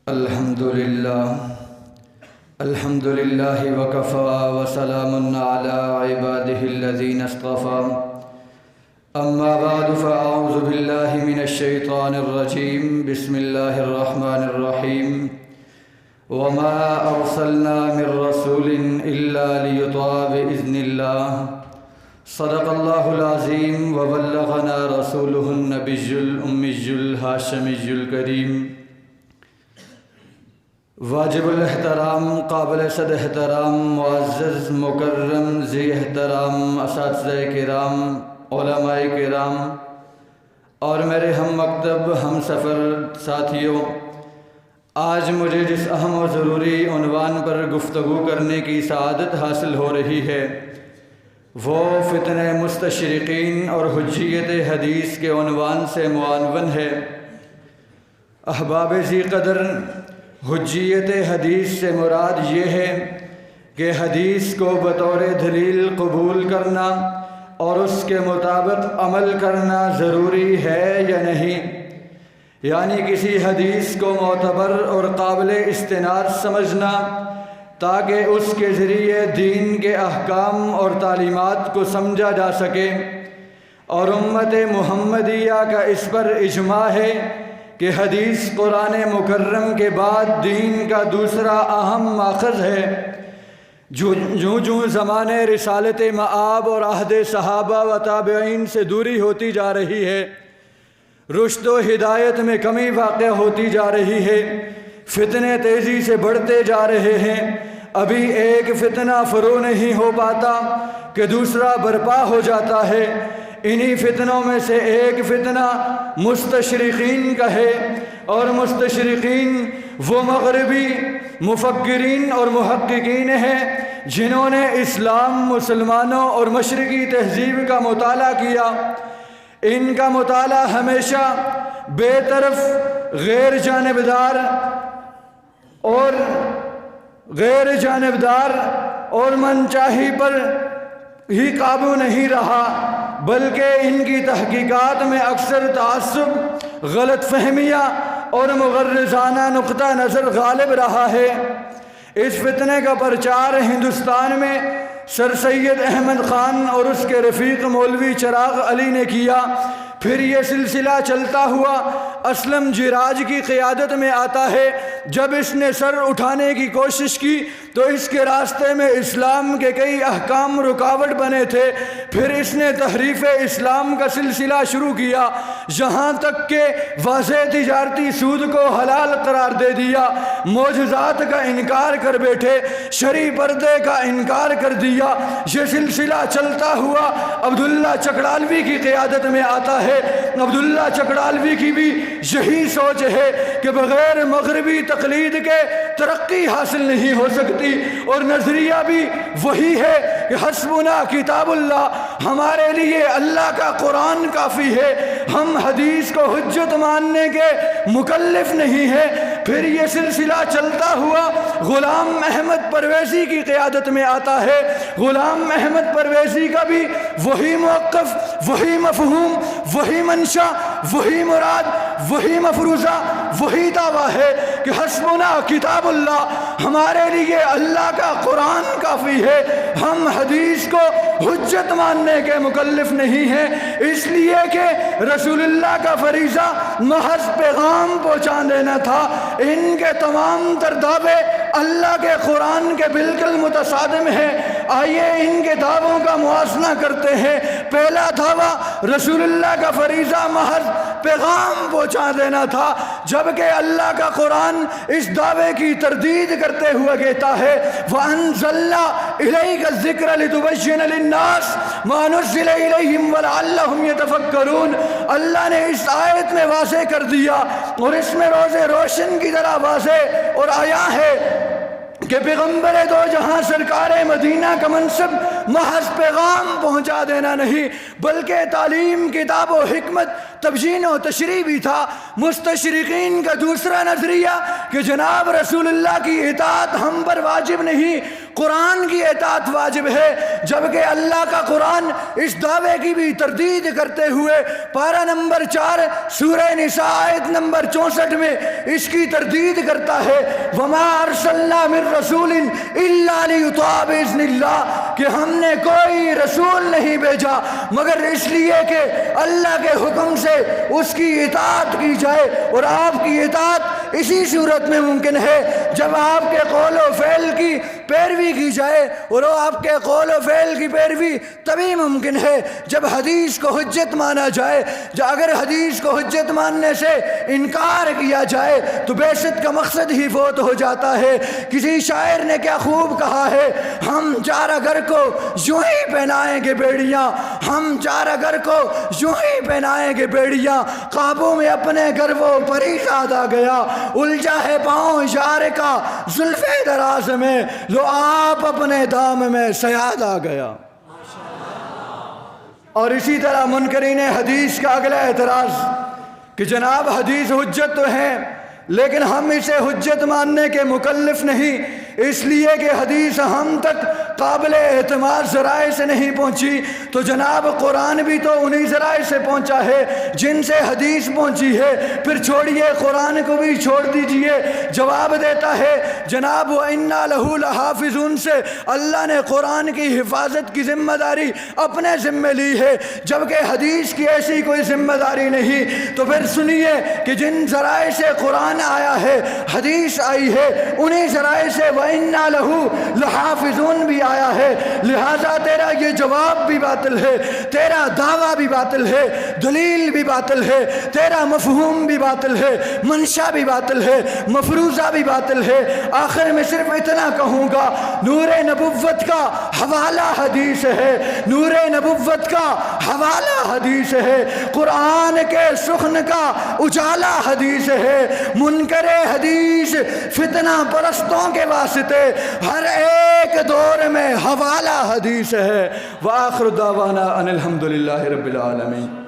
الحمد لله وكفى وسلام على عباده الذين اصطفى أما بعد فأعوذ بالله من الشيطان الرجيم بسم الله الرحمن الرحيم وما أرسلنا من رسول إلا ليطاع بإذن الله صدق الله العظيم وبلغنا رسوله النبي الأمي الهاشمي الكريم واجب الاحترام قابل صد احترام معزز مکرم ذی احترام اساتذہ کرام علماء کرام اور میرے ہم مکتب ہم سفر ساتھیوں، آج مجھے جس اہم و ضروری عنوان پر گفتگو کرنے کی سعادت حاصل ہو رہی ہے وہ فتنہ مستشرقین اور حجیت حدیث کے عنوان سے معاون ہے۔ احباب ذی قدر، حجیت حدیث سے مراد یہ ہے کہ حدیث کو بطور دلیل قبول کرنا اور اس کے مطابق عمل کرنا ضروری ہے یا نہیں، یعنی کسی حدیث کو معتبر اور قابل استناد سمجھنا تاکہ اس کے ذریعے دین کے احکام اور تعلیمات کو سمجھا جا سکے، اور امت محمدیہ کا اس پر اجماع ہے کہ حدیث قرآن مکرم کے بعد دین کا دوسرا اہم ماخذ ہے۔ جو زمانے رسالت مآب اور عہد صحابہ و تابعین سے دوری ہوتی جا رہی ہے، رشد و ہدایت میں کمی واقع ہوتی جا رہی ہے، فتنے تیزی سے بڑھتے جا رہے ہیں، ابھی ایک فتنہ فروغ نہیں ہو پاتا کہ دوسرا برپا ہو جاتا ہے۔ انہی فتنوں میں سے ایک فتنہ مستشرقین کا ہے، اور مستشرقین وہ مغربی مفکرین اور محققین ہیں جنہوں نے اسلام، مسلمانوں اور مشرقی تہذیب کا مطالعہ کیا۔ ان کا مطالعہ ہمیشہ بے طرف، غیر جانبدار اور من چاہی پر ہی قابو نہیں رہا، بلکہ ان کی تحقیقات میں اکثر تعصب، غلط فہمیاں اور مغرضانہ نقطہ نظر غالب رہا ہے۔ اس فتنے کا پرچار ہندوستان میں سر سید احمد خان اور اس کے رفیق مولوی چراغ علی نے کیا، پھر یہ سلسلہ چلتا ہوا اسلم جراج کی قیادت میں آتا ہے۔ جب اس نے سر اٹھانے کی کوشش کی تو اس کے راستے میں اسلام کے کئی احکام رکاوٹ بنے تھے، پھر اس نے تحریف اسلام کا سلسلہ شروع کیا، یہاں تک کہ واضح تجارتی سود کو حلال قرار دے دیا، معجزات کا انکار کر بیٹھے، شرعی پردے کا انکار کر دیا۔ یہ سلسلہ چلتا ہوا عبداللہ چکڑالوی کی قیادت میں آتا ہے۔ عبداللہ چکڑالوی کی بھی یہی سوچ ہے کہ بغیر مغربی تقلید کے ترقی حاصل نہیں ہو سکتی، اور نظریہ بھی وہی ہے کہ حسبنا کتاب اللہ، ہمارے لیے اللہ کا قرآن کافی ہے، ہم حدیث کو حجت ماننے کے مکلف نہیں ہیں۔ پھر یہ سلسلہ چلتا ہوا غلام احمد پرویزی کی قیادت میں آتا ہے۔ غلام احمد پرویزی کا بھی وہی موقف، وہی مفہوم، وہی منشا، وہی مراد، وہی مفروضہ، وہی دعویٰ ہے کہ حسبنا کتاب اللہ، ہمارے لیے اللہ کا قرآن کافی ہے، ہم حدیث کو حجت ماننے کے مکلف نہیں ہیں، اس لیے کہ رسول اللہ کا فریضہ محض پیغام پہنچا دینا تھا۔ ان کے تمام تر دعوے اللہ کے قرآن کے بالکل متصادم ہیں۔ آئیے ان کے دعووں کا موازنہ کرتے ہیں۔ پہلا دعویٰ رسول اللہ کا فریضہ محض پیغام پہنچا دینا تھا، جبکہ اللہ کا قرآن اس دعوے کی تردید کرتے ہوئے کہتا ہے وَأَنزَلْنَا إِلَيْكَ الذِّكْرَ لِتُبَيِّنَ لِلنَّاسِ مَا نُزِّلَ إِلَيْهِمْ وَلَعَلَّهُمْ يَتَفَكَّرُونَ۔ اللہ نے اس آیت میں واضح کر دیا، اور اس میں روز روشن کی طرح واضح اور آیا ہے کہ پیغمبر دو جہاں سرکار مدینہ کا منصب محض پیغام پہنچا دینا نہیں، بلکہ تعلیم، کتاب و حکمت، تبیین و تشریح بھی تھا۔ مستشرقین کا دوسرا نظریہ کہ جناب رسول اللہ کی اطاعت ہم پر واجب نہیں، قرآن کی اطاعت واجب ہے، جبکہ اللہ کا قرآن اس دعوے کی بھی تردید کرتے ہوئے پارہ نمبر 4 سورہ نساء آیت نمبر 64 میں اس کی تردید کرتا ہے، وَمَا أَرْسَلْنَا مِن رَسُولٍ إِلَّا لِيُطَاعَ بِإِذْنِ اللَّهِ، کہ ہم نے کوئی رسول نہیں بھیجا مگر اس لیے کہ اللہ کے حکم سے اس کی اطاعت کی جائے، اور آپ کی اطاعت اسی صورت میں ممکن ہے جب آپ کے قول و فعل کی پیروی کی جائے، اور وہ آپ کے قول و فعل کی پیروی تبھی ممکن ہے جب حدیث کو حجت مانا جائے۔ اگر حدیث کو حجت ماننے سے انکار کیا جائے تو بعثت کا مقصد ہی فوت ہو جاتا ہے۔ کسی شاعر نے کیا خوب کہا ہے، ہم چارہ گر کو یوں ہی پہنائیں گے بیڑیاں، ہم چارہ گر کو یوں ہی پہنائیں گے بیڑیاں، قابو میں اپنے گر وہ پریشاد آ گیا، الجھا ہے پاؤں یار کا زلف دراز میں، لو آپ اپنے دام میں صیاد آ گیا۔ اور اسی طرح منکرین حدیث کا اگلا اعتراض کہ جناب حدیث حجت تو ہے لیکن ہم اسے حجت ماننے کے مکلف نہیں، اس لیے کہ حدیث ہم تک قابل اعتماد ذرائع سے نہیں پہنچی، تو جناب قرآن بھی تو انہی ذرائع سے پہنچا ہے جن سے حدیث پہنچی ہے، پھر چھوڑیے قرآن کو بھی چھوڑ دیجئے۔ جواب دیتا ہے جناب وَإِنَّا لَهُ لَحَافِظُونَ سے اللہ نے قرآن کی حفاظت کی ذمہ داری اپنے ذمہ لی ہے، جبکہ حدیث کی ایسی کوئی ذمہ داری نہیں۔ تو پھر سنیے کہ جن ذرائع سے قرآن آیا ہے، حدیث آئی ہے، انہی ذرائع سے وَإِنَّا لَهُ لَحَافِظُونَ بھی آیا ہے، لہٰذا تیرا یہ جواب بھی باطل ہے، تیرا دعویٰ بھی باطل ہے، دلیل بھی باطل ہے، تیرا مفہوم بھی باطل ہے، منشا بھی باطل ہے، مفروضہ بھی باطل ہے۔ آخر میں صرف اتنا کہوں گا، نور نبوت کا حوالہ حدیث ہے، نور نبوت کا حوالہ حدیث ہے، قرآن کے سخن کا اجالا حدیث ہے۔ منکر حدیث فتنہ پرستوں کے واسطے ہر ایک دور میں حوالہ حدیث ہے۔ وآخر دعوانا ان الحمدللہ رب العالمین۔